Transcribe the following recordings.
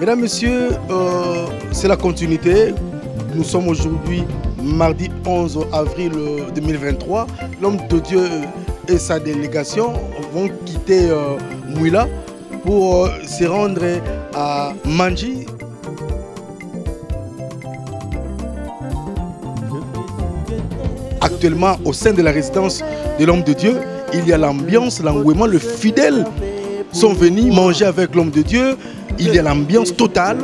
Mesdames, Messieurs, c'est la continuité. Nous sommes aujourd'hui mardi 11 avril 2023. L'homme de Dieu et sa délégation vont quitter Mouila pour se rendre à Mandji. Actuellement, au sein de la résidence de l'homme de Dieu, il y a l'ambiance, l'engouement. Les fidèles sont venus manger avec l'homme de Dieu. Il y a l'ambiance totale.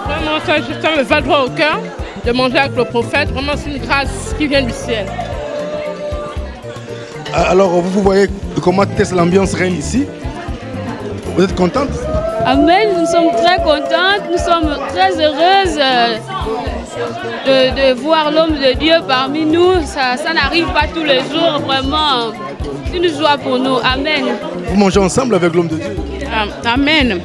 Vraiment, ça, je sens le va droit au cœur de manger avec le prophète. Vraiment, c'est une grâce qui vient du ciel. Alors, vous voyez comment l'ambiance règne ici. Vous êtes contente? Amen, nous sommes très contentes, nous sommes très heureuses de voir l'homme de Dieu parmi nous. Ça n'arrive pas tous les jours, vraiment. C'est une joie pour nous. Amen. Vous mangez ensemble avec l'homme de Dieu? Amen.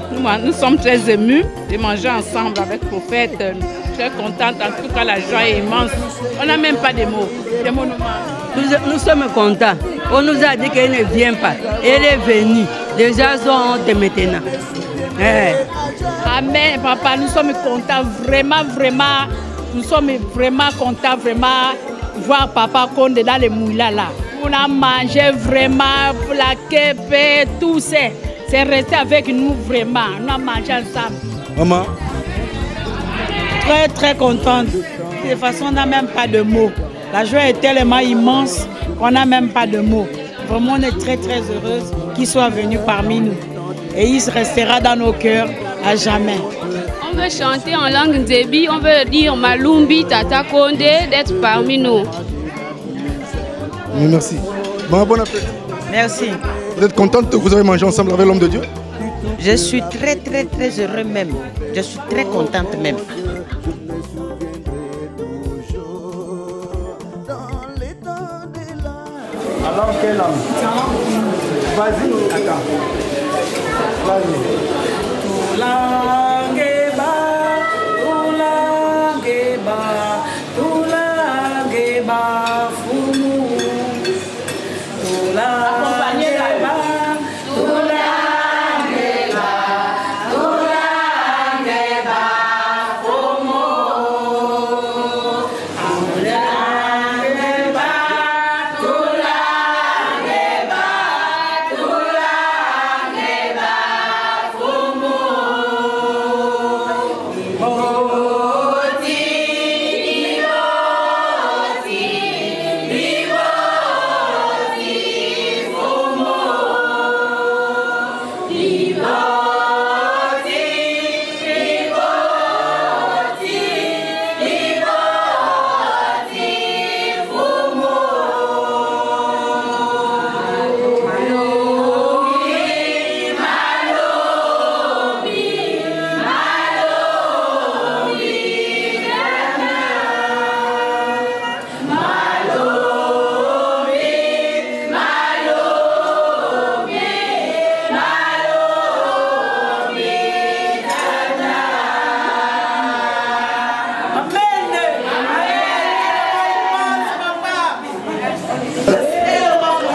Nous sommes très émus de manger ensemble avec le prophète. Très contente. En tout cas, la joie est immense. On n'a même pas de mots. Nous sommes contents. On nous a dit qu'elle ne vient pas. Elle est venue. Les gens sont honte maintenant. Amen, papa. Nous sommes contents. Vraiment, vraiment. Nous sommes vraiment contents. Vraiment voir papa Condé dans les Mouila là. On a mangé vraiment, plaqué, tout ça. C'est resté avec nous vraiment. On a mangé ensemble. Maman? Très très contente. De toute façon, on n'a même pas de mots. La joie est tellement immense qu'on n'a même pas de mots. Vraiment, on est très très heureuse qu'il soit venu parmi nous. Et il restera dans nos cœurs à jamais. On veut chanter en langue Ndébi, on veut dire Malumbi Tata Condé d'être parmi nous. Merci. Bon appétit. Merci. Vous êtes contente que vous avez mangé ensemble avec l'homme de Dieu? Je suis très très très heureux même. Je suis très contente même. Alors quel homme? Vas-y, attends. Vas-y.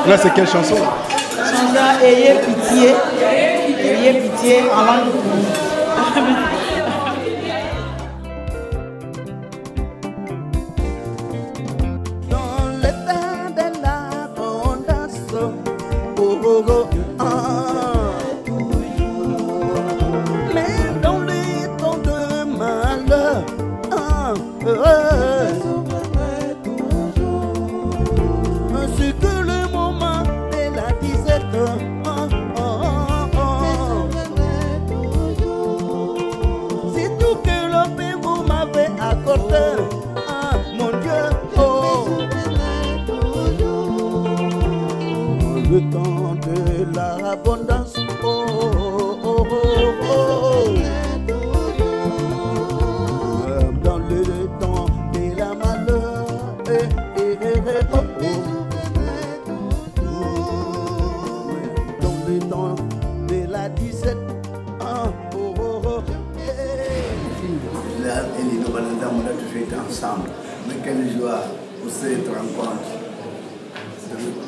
Là, c'est quelle chanson? Chanson Ayez pitié. Ayez pitié en langue. Dans l'état de l'abondance, oh, oh, oh, mais dans les temps de malheur, ainsi que le moment de la disette, c'est tout que le Père vous m'avez accordé, mon Dieu, le temps de l'abondance, dans le temps Dans le temps de la 17. Là, et les deux Balanda, on a toujours été ensemble. Mais quelle joie pour cette rencontre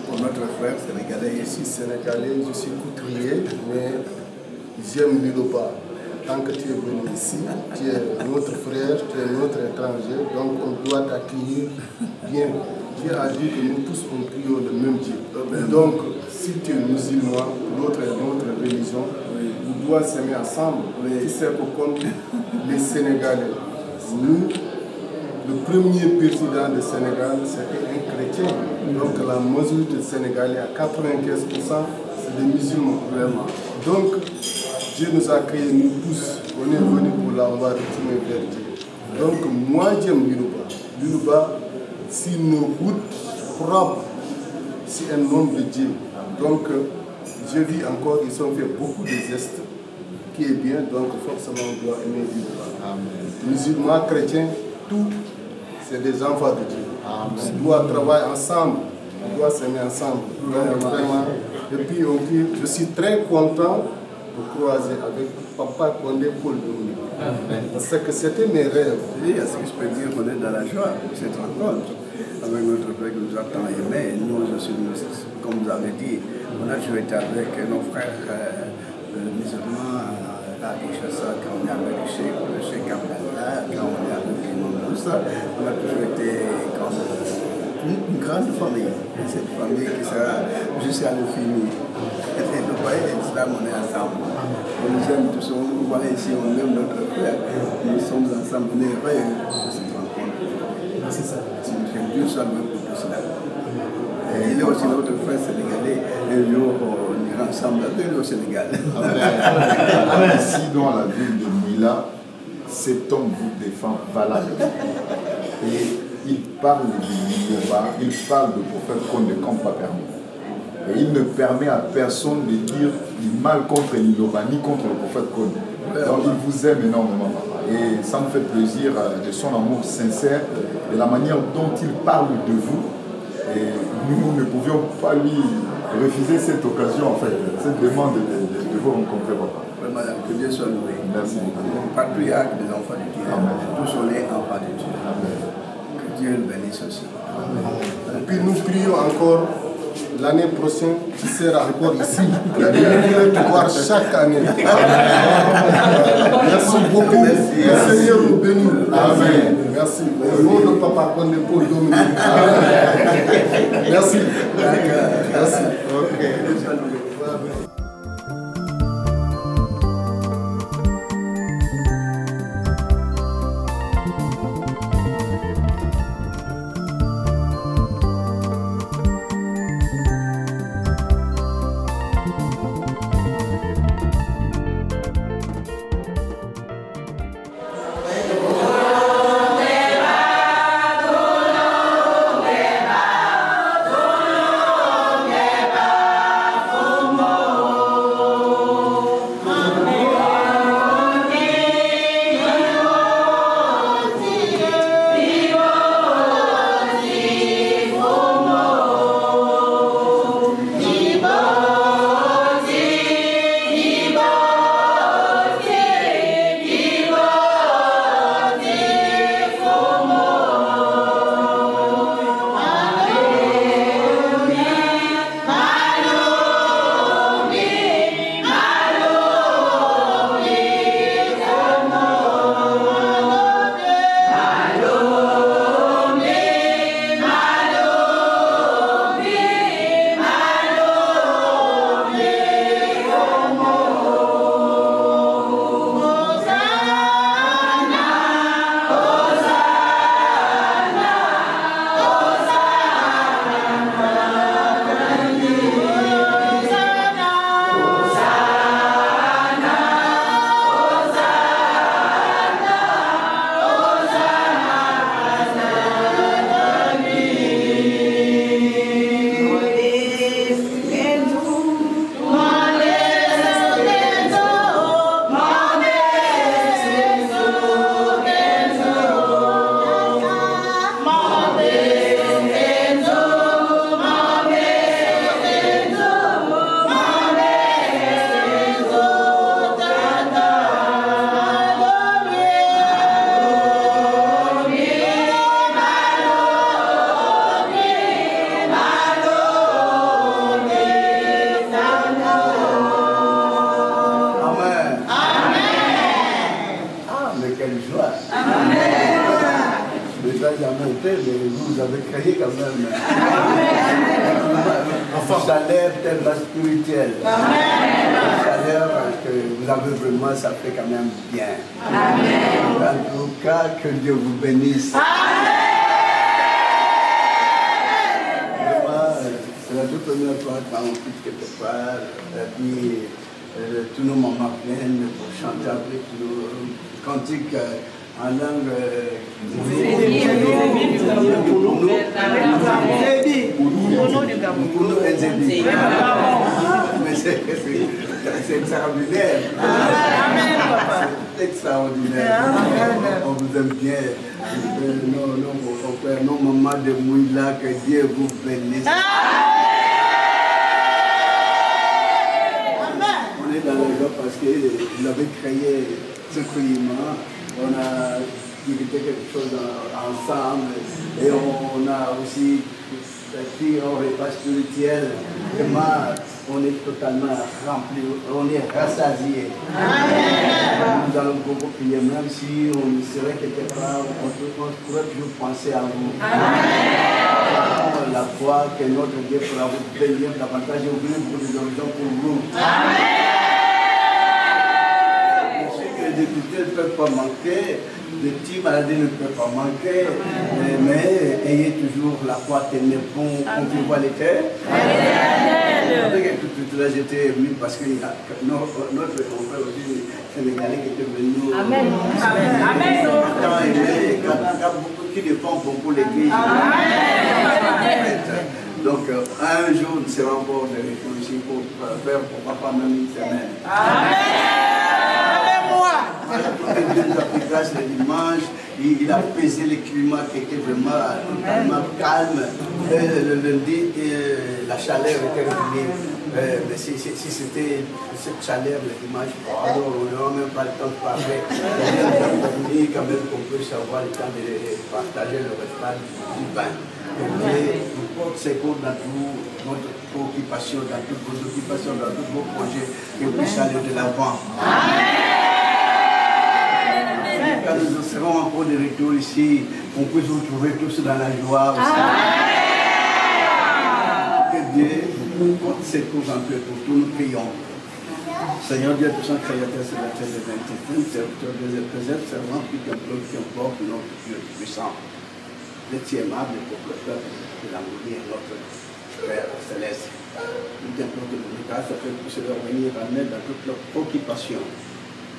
pour notre frère sénégalais. Je suis sénégalais, je suis couturier, mais j'aime Liloba. Tant que tu es venu ici, tu es notre frère, tu es notre étranger, donc on doit t'accueillir bien. Dieu a dit que nous tous on prie le même Dieu. Donc, si tu es musulman, l'autre est notre religion, on doit s'aimer ensemble. Tu sais pourquoi les Sénégalais, nous, le premier président du Sénégal, c'était un chrétien. Donc la majorité du Sénégalais, à 95%, c'est des musulmans. Vraiment. Donc, Dieu nous a créés, nous tous. On est venus pour là, on va retourner vers Dieu. Donc, moi, j'aime Liloba. Liloba, si nos routes propres, c'est un homme de Dieu. Donc, je dis encore, ils ont fait beaucoup de gestes qui est bien, donc forcément, on doit aimer Liloba. Musulmans, chrétiens, tout. C'est des enfants de Dieu. On doit travailler ensemble, on doit s'aimer ensemble. Vraiment. Et puis je suis très content de croiser avec Papa Condé Paul Dominique. Parce que c'était mes rêves. Oui, à ce que je peux dire, on est dans la joie de cette rencontre avec notre frère que nous a tant aimé. Nous aussi, comme vous avez dit, on a toujours été avec nos frères musulmans à Kinshasa, quand on est avec le Cheikh Abdallah, quand on est avec Imam Moussa, on a toujours été comme une grande famille. Et cette famille qui sera jusqu'à l'infini. Et le pays et l'islam, on est ensemble. On nous aime tous, on nous voit ici, on aime notre frère. Nous sommes ensemble, on est heureux de cette rencontre. C'est ça. C'est Dieu soit loué pour tout cela. Et il est aussi notre frère sénégalais. Un jour, on ira ensemble avec lui au Sénégal. Ici, dans la ville de Mila, cet homme vous défend valablement. Et il parle de Liloba, il parle de prophète Condé comme pas permis. Et il ne permet à personne de dire du mal contre Liloba ni contre le prophète Condé. Donc il vous aime énormément. Et ça me fait plaisir de son amour sincère, de la manière dont il parle de vous. Et nous ne pouvions pas lui refuser cette occasion, en fait, cette demande de vous rencontrer, papa. Vraiment, que Dieu soit loué. Merci beaucoup. Partout, il y a des enfants de Dieu. Tous on est enfants de Dieu. Que Dieu le bénisse aussi. Et puis nous prions encore l'année prochaine, tu seras encore ici. Je vais te voir chaque année. Merci beaucoup. Merci. Le Seigneur nous bénit. Amen. Merci. Au nom de Papa Condé Paul Dominique. Merci. Merci. Ok. vous avez créé quand même une chaleur tellement spirituelle. Une chaleur que vous avez vraiment, ça fait quand même bien. En tout cas, que Dieu vous bénisse. C'est la toute première fois quand on quitte quelque part, et puis tous nos mamans viennent pour chanter avec nous, cantiques en langue mais c'est extraordinaire. C'est extraordinaire. On vous aime bien. Nos mamans de Mouila, que Dieu vous bénisse. On est dans le joie parce qu'il avait créé ce climat. On a discuté quelque chose ensemble et on a aussi pris un repas spirituel. Vraiment, on est totalement rempli, on est rassasié. Nous allons beaucoup prier, même si on serait quelque part, on pourrait toujours penser à vous. La foi que notre Dieu pourra vous bénir davantage et ouvrir beaucoup d'horizons pour vous. Les députés ne peuvent pas manquer, les petits maladies ne peuvent pas manquer, mais ayez toujours la foi, tenez bon, on voit les terres. Tout là j'étais ému parce que notre confrère aussi sénégalais qui était venu. Amen. Qui défend beaucoup l'église. Donc un jour nous serons encore de retour ici pour faire pour papa même une semaine. Dieu nous a pris grâce le dimanche, il a pesé le climat qui était vraiment calme. Le lundi, la chaleur était revenue. Mais si c'était cette chaleur le dimanche, alors on n'aura même pas le temps de parler. Quand même qu'on peut savoir le temps de partager le repas du pain. Et nous portons secours dans toute votre préoccupation, dans toutes vos occupations, dans tous vos projets, et vous puissiez aller de l'avant. Quand nous serons encore de retour ici, on puisse vous trouver tous dans la joie aussi. Que Dieu nous porte secours en peu pour tous, nous prions. Seigneur Dieu, tout son créateur, c'est la terre des intimes, serviteur des préserves, servant, qui importe notre Dieu puissant. Le Dieu aimable pour le peuple de l'Amour et notre Père céleste. Nous t'implorons de nous grâce afin que puisse leur venir en aide dans toutes leurs préoccupations.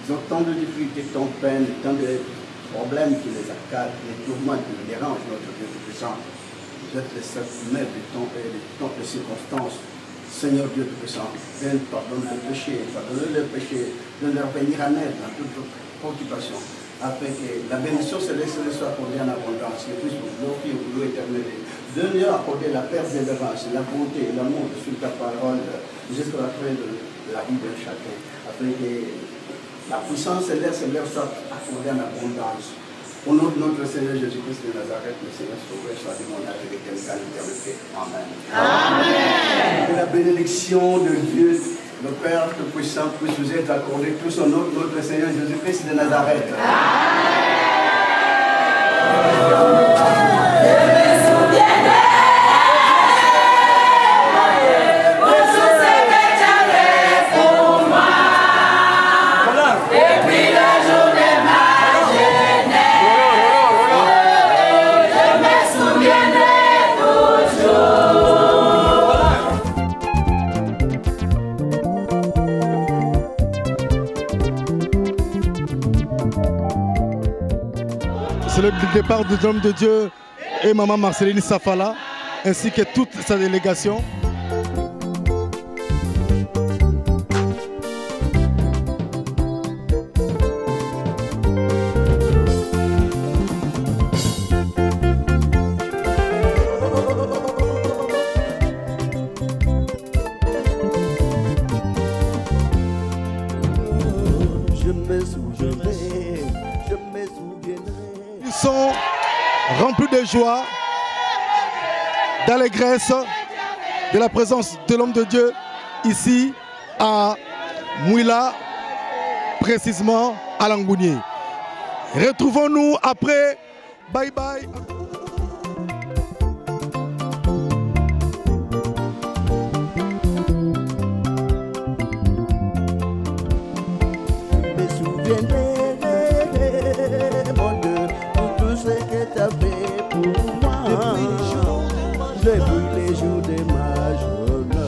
Ils ont tant de difficultés, tant de peine, tant de problèmes qui les accadent, les tourments qui les dérangent, notre Dieu Tout-Puissant. Vous êtes les seuls maîtres de temps et de toutes les circonstances. Seigneur Dieu Tout-Puissant, viens pardonner les péchés, pardonner les péchés, de leur venir en aide dans toutes leurs préoccupations, afin que la bénédiction céleste soit accordée en abondance, que puisse vous glorifier au boulot éternel. De nous accorder la persévérance, la bonté, l'amour sur ta parole, jusqu'à la fin de la vie de chacun, afin que la puissance céleste soit accordée en abondance. Au nom de notre Seigneur Jésus-Christ de Nazareth, le Seigneur Sauveur, soit démontré avec l'éternité. Amen. Amen. Que la bénédiction de Dieu, le Père Tout-Puissant, puisse vous être accordée tous au nom de notre Seigneur Jésus-Christ de Nazareth. Amen. C'est le départ de l'homme de Dieu et maman Marceline Safala, ainsi que toute sa délégation. Ils sont remplis de joie, d'allégresse, de la présence de l'homme de Dieu ici à Mouila, précisément à Langounié. Retrouvons-nous après. Bye bye. depuis les jours de ma jeunesse.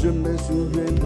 Je me souviens